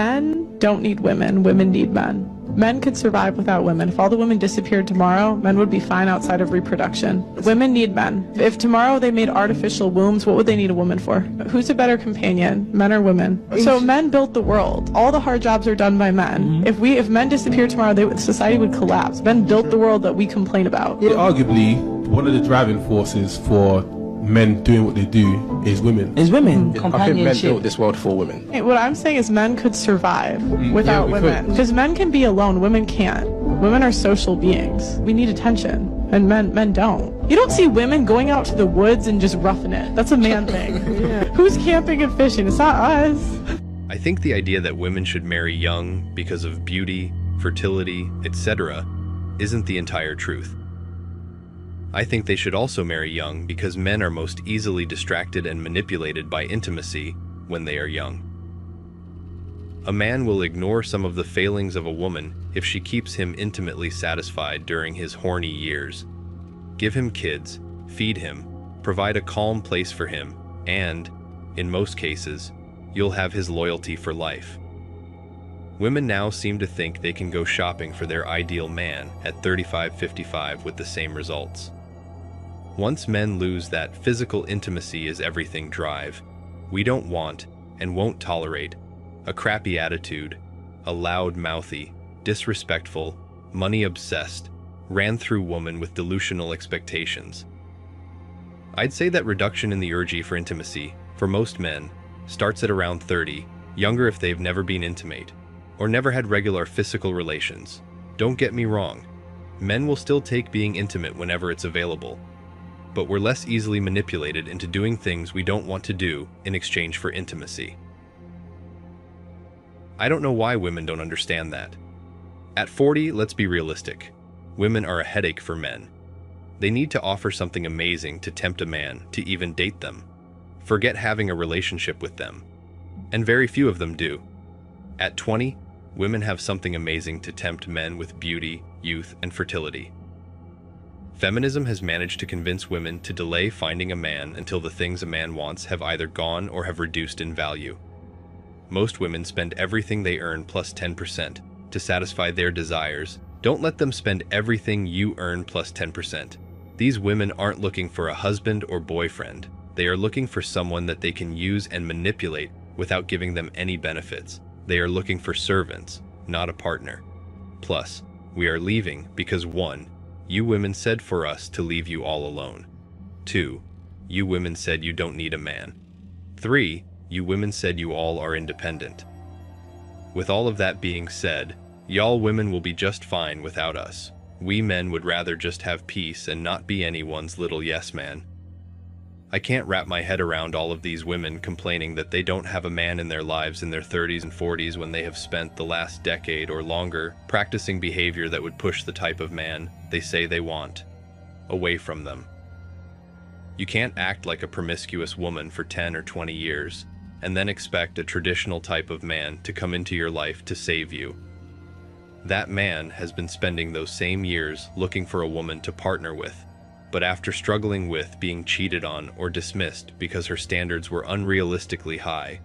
Men don't need women, women need men. Men could survive without women. If all the women disappeared tomorrow, men would be fine outside of reproduction. Women need men. If tomorrow they made artificial wombs, what would they need a woman for? Who's a better companion, men or women? So men built the world. All the hard jobs are done by men. If men disappeared tomorrow, society would collapse. Men built the world that we complain about. Yeah, arguably, one of the driving forces for men doing what they do is women. I think Companionship. men built this world for women. What I'm saying is men could survive without women. Because men can be alone, women can't. Women are social beings. We need attention, and men don't. You don't see women going out to the woods and just roughing it. That's a man thing. Who's camping and fishing? It's not us. I think the idea that women should marry young because of beauty, fertility, etc. isn't the entire truth. I think they should also marry young because men are most easily distracted and manipulated by intimacy when they are young. A man will ignore some of the failings of a woman if she keeps him intimately satisfied during his horny years. Give him kids, feed him, provide a calm place for him, and, in most cases, you'll have his loyalty for life. Women now seem to think they can go shopping for their ideal man at 35-55 with the same results. Once men lose that physical intimacy is everything drive, we don't want and won't tolerate a crappy attitude, a loud-mouthy, disrespectful, money-obsessed, ran-through woman with delusional expectations. I'd say that reduction in the urge for intimacy, for most men, starts at around 30, younger if they've never been intimate, or never had regular physical relations. Don't get me wrong, men will still take being intimate whenever it's available, but we're less easily manipulated into doing things we don't want to do in exchange for intimacy. I don't know why women don't understand that. At 40, let's be realistic. Women are a headache for men. They need to offer something amazing to tempt a man to even date them. Forget having a relationship with them. And very few of them do. At 20, women have something amazing to tempt men with beauty, youth, and fertility. Feminism has managed to convince women to delay finding a man until the things a man wants have either gone or have reduced in value. Most women spend everything they earn plus 10% to satisfy their desires. Don't let them spend everything you earn plus 10%. These women aren't looking for a husband or boyfriend. They are looking for someone that they can use and manipulate without giving them any benefits. They are looking for servants, not a partner. Plus, we are leaving because 1. You women said for us to leave you all alone. 2. You women said you don't need a man. 3. You women said you all are independent. With all of that being said, y'all women will be just fine without us. We men would rather just have peace and not be anyone's little yes man. I can't wrap my head around all of these women complaining that they don't have a man in their lives in their 30s and 40s when they have spent the last decade or longer practicing behavior that would push the type of man they say they want away from them. You can't act like a promiscuous woman for 10 or 20 years and then expect a traditional type of man to come into your life to save you. That man has been spending those same years looking for a woman to partner with, but after struggling with being cheated on or dismissed because her standards were unrealistically high,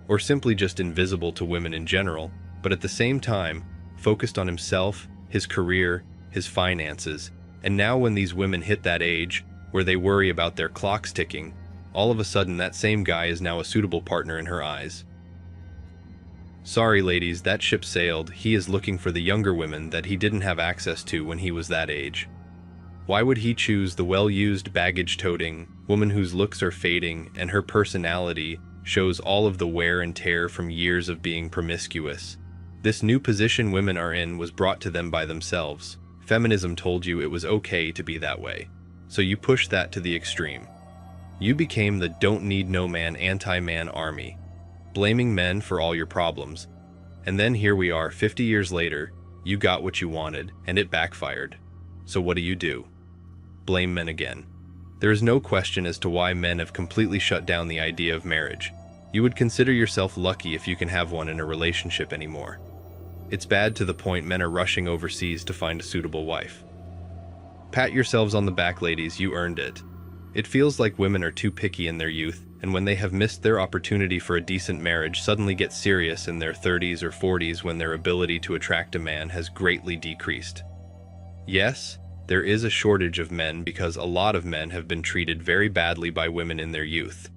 or simply just invisible to women in general, but at the same time focused on himself, his career, his finances, and now when these women hit that age where they worry about their clocks ticking, all of a sudden that same guy is now a suitable partner in her eyes. Sorry ladies, that ship sailed. He is looking for the younger women that he didn't have access to when he was that age. Why would he choose the well-used, baggage-toting woman whose looks are fading and her personality shows all of the wear and tear from years of being promiscuous? This new position women are in was brought to them by themselves. Feminism told you it was okay to be that way, so you pushed that to the extreme. You became the don't need no man anti-man army, blaming men for all your problems. And then here we are 50 years later, you got what you wanted and it backfired. So what do? Blame men again. There is no question as to why men have completely shut down the idea of marriage. You would consider yourself lucky if you can have one in a relationship anymore. It's bad to the point men are rushing overseas to find a suitable wife. Pat yourselves on the back, ladies, you earned it. It feels like women are too picky in their youth and when they have missed their opportunity for a decent marriage, suddenly get serious in their 30s or 40s when their ability to attract a man has greatly decreased. Yes, there is a shortage of men because a lot of men have been treated very badly by women in their youth,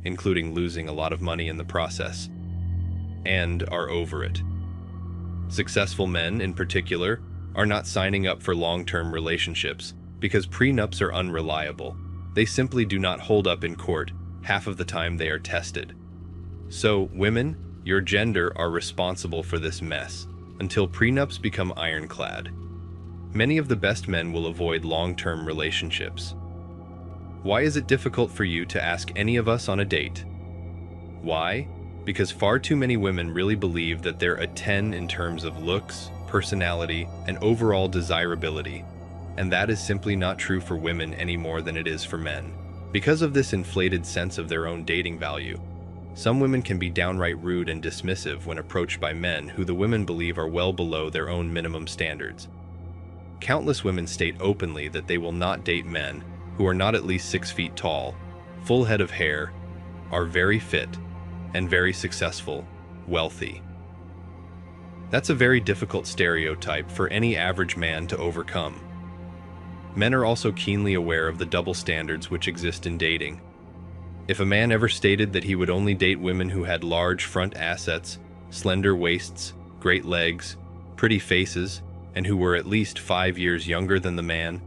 including losing a lot of money in the process, and are over it. Successful men, in particular, are not signing up for long-term relationships because prenups are unreliable. They simply do not hold up in court half of the time they are tested. So, women, your gender are responsible for this mess until prenups become ironclad. Many of the best men will avoid long-term relationships. Why is it difficult for you to ask any of us on a date? Why? Because far too many women really believe that they're a 10 in terms of looks, personality, and overall desirability. And that is simply not true for women any more than it is for men. Because of this inflated sense of their own dating value, some women can be downright rude and dismissive when approached by men who the women believe are well below their own minimum standards. Countless women state openly that they will not date men who are not at least 6 feet tall, full head of hair, are very fit, and very successful, wealthy. That's a very difficult stereotype for any average man to overcome. Men are also keenly aware of the double standards which exist in dating. If a man ever stated that he would only date women who had large front assets, slender waists, great legs, pretty faces, and who were at least 5 years younger than the man,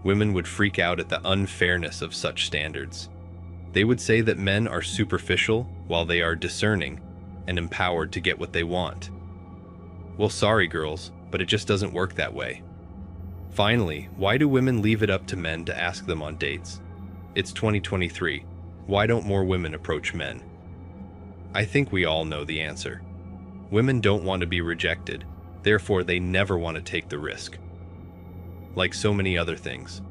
women would freak out at the unfairness of such standards. They would say that men are superficial while they are discerning and empowered to get what they want. Well, sorry girls, but it just doesn't work that way. Finally, why do women leave it up to men to ask them on dates? It's 2023. Why don't more women approach men? I think we all know the answer. Women don't want to be rejected, therefore they never want to take the risk. Like so many other things,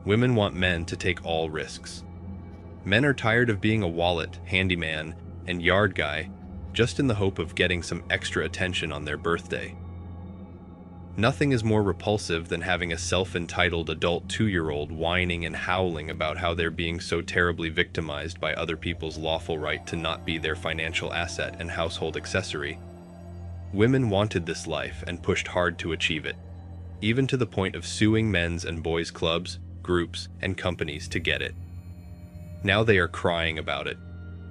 women want men to take all risks. Men are tired of being a wallet, handyman, and yard guy just in the hope of getting some extra attention on their birthday. Nothing is more repulsive than having a self-entitled adult 2-year-old whining and howling about how they're being so terribly victimized by other people's lawful right to not be their financial asset and household accessory. Women wanted this life and pushed hard to achieve it, even to the point of suing men's and boys' clubs, groups, and companies to get it. Now they are crying about it.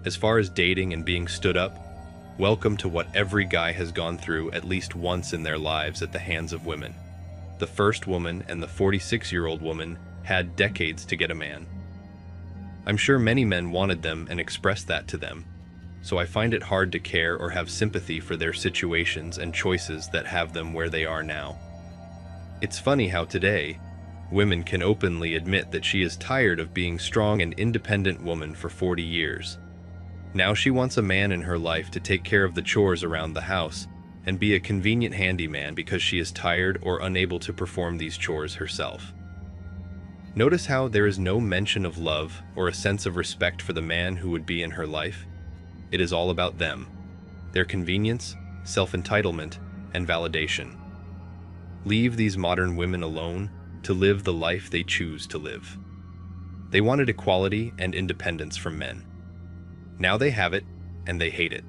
As far as dating and being stood up, welcome to what every guy has gone through at least once in their lives at the hands of women. The first woman and the 46-year-old woman had decades to get a man. I'm sure many men wanted them and expressed that to them, so I find it hard to care or have sympathy for their situations and choices that have them where they are now. It's funny how today, women can openly admit that she is tired of being strong and independent woman for 40 years. Now she wants a man in her life to take care of the chores around the house and be a convenient handyman because she is tired or unable to perform these chores herself. Notice how there is no mention of love or a sense of respect for the man who would be in her life. It is all about them, their convenience, self-entitlement, and validation. Leave these modern women alone to live the life they choose to live. They wanted equality and independence from men. Now they have it, and they hate it.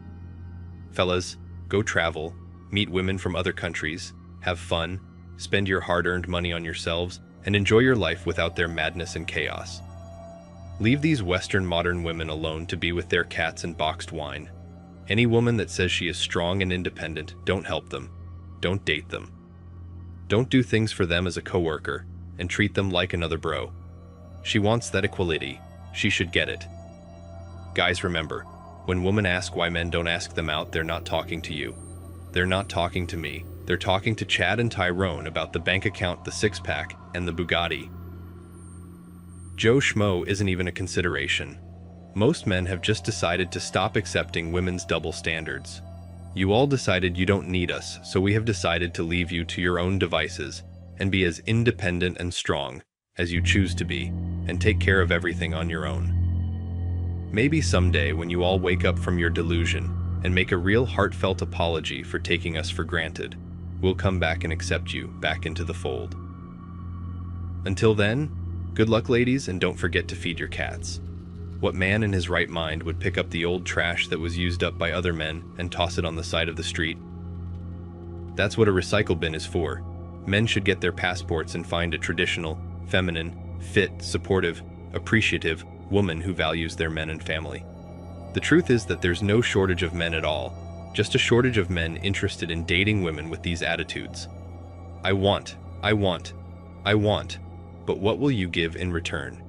Fellas, go travel, meet women from other countries, have fun, spend your hard-earned money on yourselves, and enjoy your life without their madness and chaos. Leave these Western modern women alone to be with their cats and boxed wine. Any woman that says she is strong and independent, don't help them. Don't date them. Don't do things for them as a coworker, and treat them like another bro. She wants that equality. She should get it. Guys, remember, when women ask why men don't ask them out, they're not talking to you. They're not talking to me. They're talking to Chad and Tyrone about the bank account, the six-pack, and the Bugatti. Joe Schmo isn't even a consideration. Most men have just decided to stop accepting women's double standards. You all decided you don't need us, so we have decided to leave you to your own devices and be as independent and strong as you choose to be, and take care of everything on your own. Maybe someday when you all wake up from your delusion and make a real heartfelt apology for taking us for granted, we'll come back and accept you back into the fold. Until then, good luck ladies, and don't forget to feed your cats. What man in his right mind would pick up the old trash that was used up by other men and toss it on the side of the street? That's what a recycle bin is for. Men should get their passports and find a traditional, feminine, fit, supportive, appreciative woman who values their men and family. The truth is that there's no shortage of men at all, just a shortage of men interested in dating women with these attitudes. I want, but what will you give in return?